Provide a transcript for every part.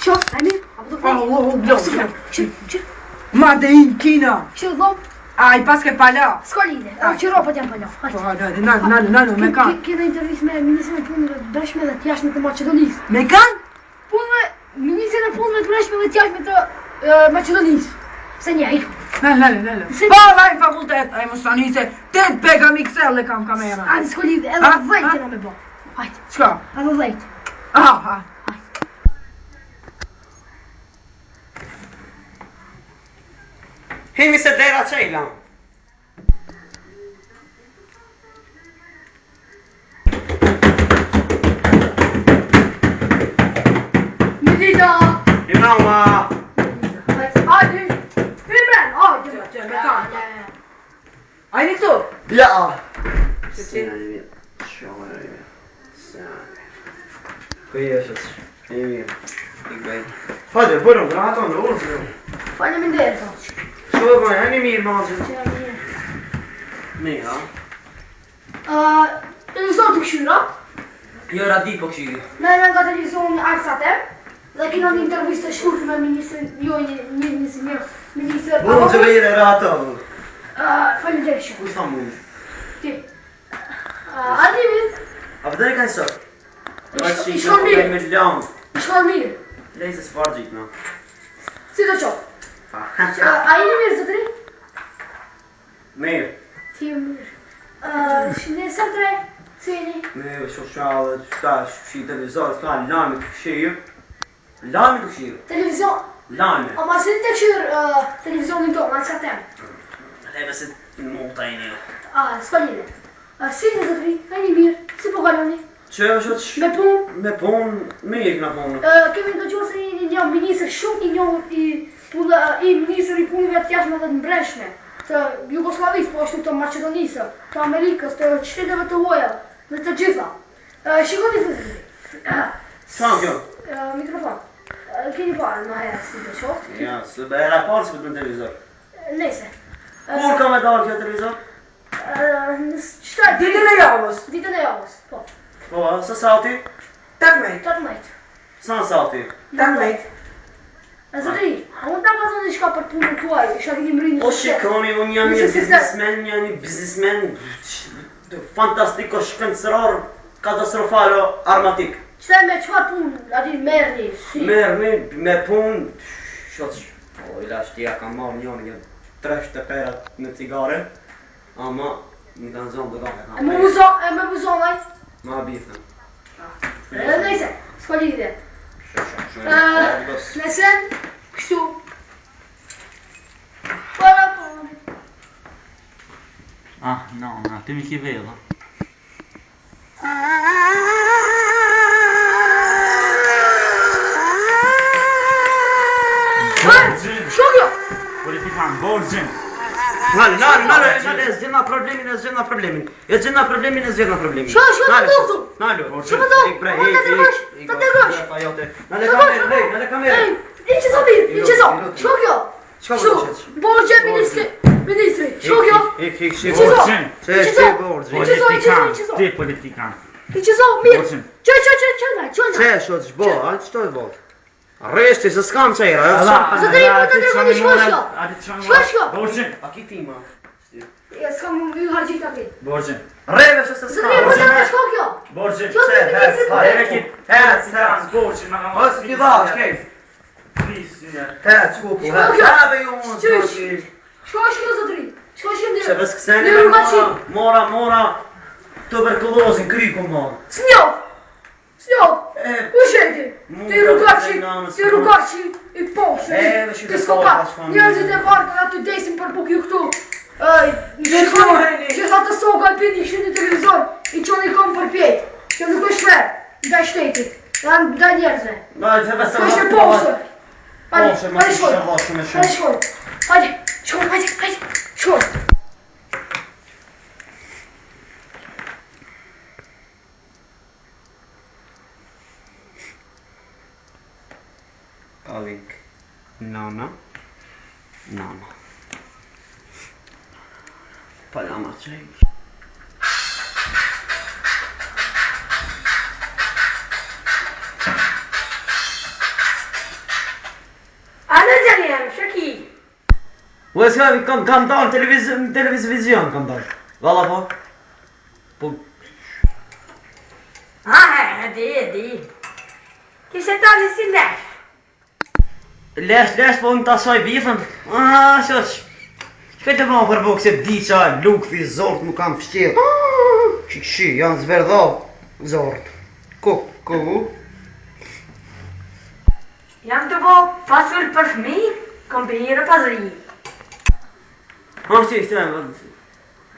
شوف امير عبد Oh, شوف ma dei China! شوف ضم Ah, il passe che parla! سكوليده شو روبا جنب هنا Mekan! كذا انترفيس مع مينيسنا بون باش ما تياش مثل ماتش دونيس Mekan? بون مينيسنا بون باش ما تياش مثل ماتش دونيس ثانية عيد لا Parla in facultet! Ai mostanise! Tent pega mixelle kam kamera! عاد سكوليده انا ضيت انا من بعد هاي Ska! انا ضيت Ah! Hej mi se dera ċejla. مدينة Imrawma. عادي فيلمان عادي Ai Nixo! Laqa. Hadi buyurun rahat olun olur mu? فانا من دير Şöyle bana hani mir mazlum. Ne ya? الصوت كشورة Göra dit på kyl. لا انا قاعد اليوم عرفتها لكن انا انترفيست شهور ما مينيسر مينيسر Bunun cübeyle rahat olun. فانا دير شو Ustanbul. عادي مين Afdal kan sor. إيش هو مين؟ مليون. شو مين ليس سبارجيتنا. سيدا شو عادي مين زدري Meer. تيم شنو سنتري سيني Meer sociale staat ziet er zo staan naam kshir. Naam kshir. تلفزيون Naam. اما سنتك شير تلفزيون انتو ما ساتم هي بس الموطيني. سبالينا سيدي زدري هاني مير سيبو غالوني Şöyle مبون Mepon, meer knapon. كيف انت جوز اليوم مينيسر شو اليوم مينيسر يكون يتياش مثلا برشنا يوغوسلافي спочнут там Македониса, то Америка, то членове воя, на таджиза. Що ви Champion. Микрофон. Кini бар на я сиде шо? Ja, så börjar Pols på televizor. Нейсе. Hur kan man då ha televizor? Что? Dite ne javos! Дите не јавос. По. Vad så sa du? Tak mate! Тот мајт. San sa du. Tak mate! Смотри, а он там казал нешто под пуно твој, што ги мрини. O shikoni unë jam një biznismen, fantastiko shkencëror, katastrofalo armatik. Што ме чва пун, ади мерни. Merr me punë, shoq, o i lash tja kam marrë një 3 perat në cigare, ama më kanë zonë të gane. Ме музонај. Ma bifën. Нейсе, сколиде. Lesen, kështu. Para po. Ah, no, ti mi chi vedo? Shokjo. Politikan, Borgjin! Nale, zgjidhna problemin, e zgjidhna problemin. E zgjidhna problemin, e zgjidhna problemin. Shko të doftu. Nale. Shko të doftu. Ta dërgosh. Nale kamerë. İçi zabir, içi zab. Shokjo. Shko. Borgje ministri. Shokjo. Borgjin! Borgjin. Ti politikan! İçi zab mir. Borgjin! Çö. Shoç, bo, što je bo? Resti se skam çajra, Borgjin! A ki tima? Ja skam ju harxhi taki. Borgjin! Reve se se Zëri po ta shkokjo. Borgjin! Ço ti ministri. Borgjin, ma kam Os ki vash, kejf. Skupu, habe ju unë. Shko zotri. Shko shim Se dire. bes këseni mora tuberkulozin, kryku mora. Snjov. Usheti. Ti rrugaçi I poshtë. Ti skopa. Njerëzit e vartë aty desin për buk ju këtu. Që sa të soka pini në televizor, I qoni kom për pjetë. Kjo nuk është fair nga shtetit. Janë nga njerëzve. Kjo është e poshtë. Hajde shkoj. Hajde. Shkoj. Avec Nana. Palama çay. Hoe ska vi kan ta television kan ta. Valla på. På. Ah, det. Que você tá nesse leste? Les på inte så i biffen. Ah, så. Ska inte vara för boxe dicha luk fi zort nu kam fshtir. Xixi, janë zverdhov zort. Ku. Jam të bo fasul për fmi, kom pirë pazëri. Si,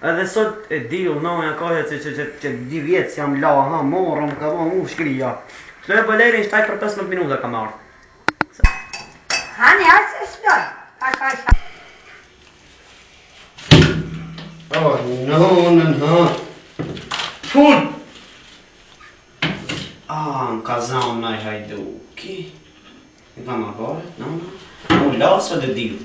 edhe sot e di u noja kohja që 2 vjetë jam la, ha, morëm, ka bo mu shkrija. Shto e bëlerin 7 për 15 minuta ka marrë. Hani, hajtë se shtoj. Oh, no. Fun! Në kazan në hajduki. I kam a bërë, no. U lasë dhe diu.